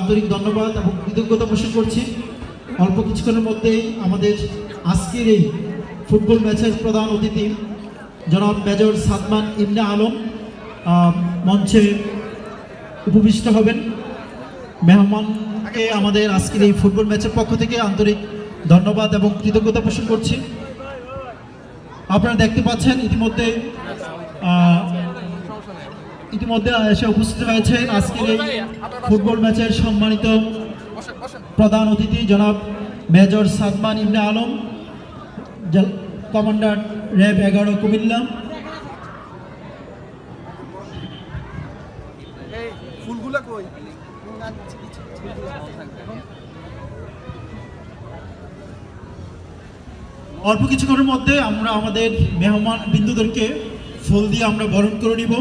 আন্তরিক ধন্যবাদ এবং কৃতজ্ঞতা পোষণ করছি। অল্প কিছুক্ষণের মধ্যেই আমাদের আজকের এই ফুটবল ম্যাচের প্রধান অতিথি জনাব মেজর সাদমান ইবনে আলম মঞ্চে উপবিষ্ট হবেন। মেহমানকে আমাদের আজকের এই ফুটবল ম্যাচের পক্ষ থেকে আন্তরিক ধন্যবাদ এবং কৃতজ্ঞতা পোষণ করছি। আপনারা দেখতে পাচ্ছেন ইতিমধ্যে এসে উপস্থিত হয়েছে আজকের এই ফুটবল ম্যাচের সম্মানিত প্রধান অতিথি জনাব মেজর সাদমান ইবনে আলম, কমান্ডার র্যাব 11 কুমিল্লা। অল্প কিছুক্ষণের মধ্যে আমরা আমাদের মেহমান বিন্দুদেরকে ফুল দিয়ে আমরা বরণ করে নিব।